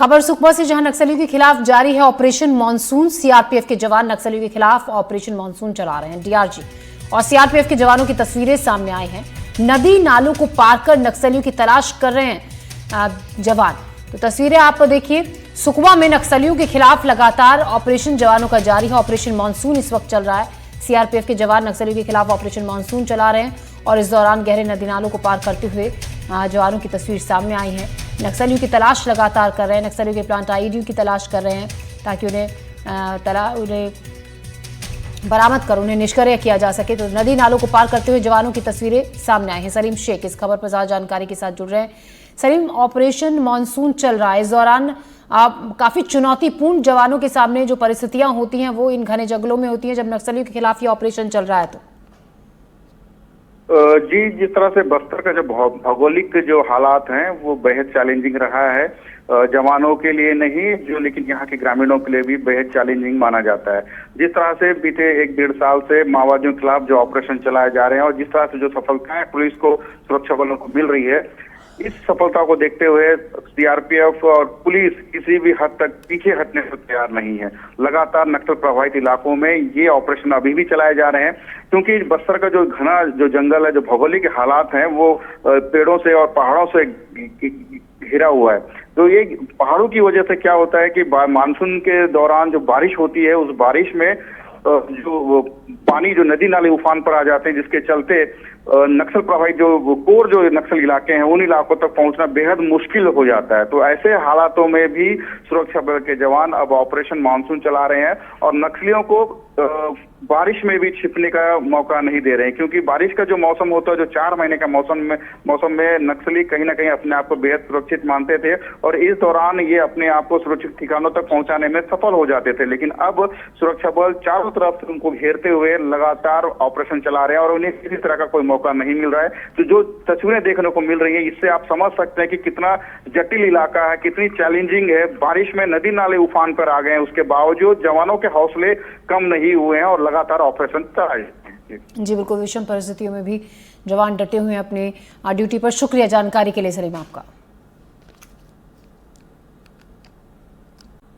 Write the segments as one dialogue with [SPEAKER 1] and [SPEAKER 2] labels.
[SPEAKER 1] खबर सुकमा से, जहां नक्सलियों के खिलाफ जारी है ऑपरेशन मानसून। सीआरपीएफ के जवान नक्सलियों के खिलाफ ऑपरेशन मानसून चला रहे हैं। डीआरजी और सीआरपीएफ के जवानों की तस्वीरें सामने आई हैं। नदी नालों को पार कर नक्सलियों की तलाश कर रहे हैं जवान। तो तस्वीरें आप देखिए, सुकमा में नक्सलियों के खिलाफ लगातार ऑपरेशन जवानों का जारी है। ऑपरेशन मानसून इस वक्त चल रहा है। सीआरपीएफ के जवान नक्सलियों के खिलाफ ऑपरेशन मानसून चला रहे हैं और इस दौरान गहरे नदी नालों को पार करते हुए जवानों की तस्वीर सामने आई है। नक्सलियों की तलाश लगातार कर रहे हैं। नक्सलियों के प्लांट आईईडी की तलाश कर रहे हैं ताकि उन्हें बरामद कर उन्हें निष्क्रिय किया जा सके। तो नदी नालों को पार करते हुए जवानों की तस्वीरें सामने आई हैं। सलीम शेख इस खबर पर ज्यादा जानकारी के साथ जुड़ रहे हैं। सलीम, ऑपरेशन मानसून चल रहा है, इस दौरान काफी चुनौतीपूर्ण जवानों के सामने जो परिस्थितियां होती हैं वो इन घने जंगलों में होती हैं जब नक्सलियों के खिलाफ ये ऑपरेशन चल रहा है। तो
[SPEAKER 2] जी, जिस तरह से बस्तर का जो भौगोलिक जो हालात हैं वो बेहद चैलेंजिंग रहा है जवानों के लिए नहीं जो, लेकिन यहाँ के ग्रामीणों के लिए भी बेहद चैलेंजिंग माना जाता है। जिस तरह से बीते 1-1.5 साल से माओवादियों के खिलाफ जो ऑपरेशन चलाए जा रहे हैं और जिस तरह से जो सफलताएं पुलिस को, सुरक्षा बलों को मिल रही है, इस सफलता को देखते हुए सीआरपीएफ और पुलिस किसी भी हद तक पीछे हटने को तैयार नहीं है। लगातार नक्सल प्रभावित इलाकों में ये ऑपरेशन अभी भी चलाए जा रहे हैं क्योंकि बस्तर का जो घना जो जंगल है, जो भौगोलिक हालात हैं वो पेड़ों से और पहाड़ों से घिरा हुआ है। तो ये पहाड़ों की वजह से क्या होता है कि मानसून के दौरान जो बारिश होती है उस बारिश में जो पानी जो नदी नाले उफान पर आ जाते हैं, जिसके चलते नक्सल प्रभावित जो कोर जो नक्सल इलाके हैं उन इलाकों तक पहुंचना बेहद मुश्किल हो जाता है। तो ऐसे हालातों में भी सुरक्षा बल के जवान अब ऑपरेशन मानसून चला रहे हैं और नक्सलियों को बारिश में भी छिपने का मौका नहीं दे रहे हैं क्योंकि बारिश का जो मौसम होता है, जो 4 महीने का मौसम में नक्सली कहीं ना कहीं अपने आप को बेहद सुरक्षित मानते थे और इस दौरान ये अपने आप को सुरक्षित ठिकानों तक पहुंचाने में सफल हो जाते थे। लेकिन अब सुरक्षा बल चारों तरफ से उनको घेरते हुए लगातार ऑपरेशन चला रहे हैं और उन्हें किसी तरह का कोई मौका नहीं मिल रहा है। तो जो तस्वीरें देखने को मिल रही है इससे आप समझ सकते हैं कि कितना जटिल इलाका है, कितनी चैलेंजिंग है। बारिश में नदी नाले उफान पर आ गए हैं, उसके बावजूद जवानों के हौसले कम नहीं हुए हैं और लगातार ऑपरेशन चलाए हैं।
[SPEAKER 1] जी बिल्कुल, विषम परिस्थितियों में भी जवान डटे हुए हैं अपने ड्यूटी पर। शुक्रिया जानकारी के लिए सलीम आपका।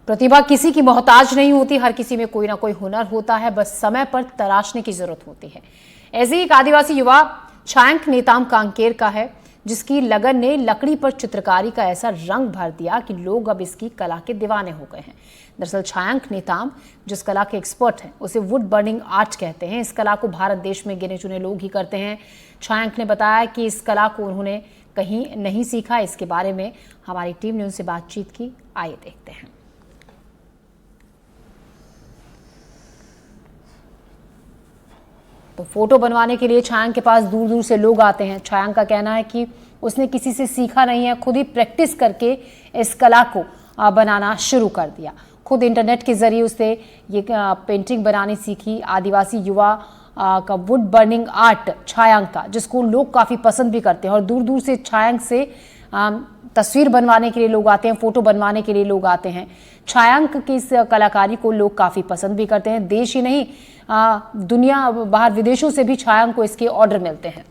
[SPEAKER 1] प्रतिभा किसी की मोहताज नहीं होती, हर किसी में कोई ना कोई हुनर होता है, बस समय पर तराशने की जरूरत होती है। ऐसे ही एक आदिवासी युवा छायांक नेताम कांकेर का है जिसकी लगन ने लकड़ी पर चित्रकारी का ऐसा रंग भर दिया कि लोग अब इसकी कला के दीवाने हो गए हैं। दरअसल छायांक नेताम जिस कला के एक्सपर्ट हैं उसे वुड बर्निंग आर्ट कहते हैं। इस कला को भारत देश में गिने चुने लोग ही करते हैं। छायांक ने बताया कि इस कला को उन्होंने कहीं नहीं सीखा। इसके बारे में हमारी टीम ने उनसे बातचीत की, आइए देखते हैं। तो फोटो बनवाने के लिए छायांक के पास दूर दूर से लोग आते हैं। छायांक का कहना है कि उसने किसी से सीखा नहीं है, खुद ही प्रैक्टिस करके इस कला को बनाना शुरू कर दिया। खुद इंटरनेट के जरिए उसने ये पेंटिंग बनानी सीखी। आदिवासी युवा का वुड बर्निंग आर्ट छायांक का, जिसको लोग काफ़ी पसंद भी करते हैं और दूर दूर से छायांक से तस्वीर बनवाने के लिए लोग आते हैं, फोटो बनवाने के लिए लोग आते हैं। छायांक की इस कलाकारी को लोग काफ़ी पसंद भी करते हैं। देश ही नहीं दुनिया बाहर विदेशों से भी छायांक को इसके ऑर्डर मिलते हैं।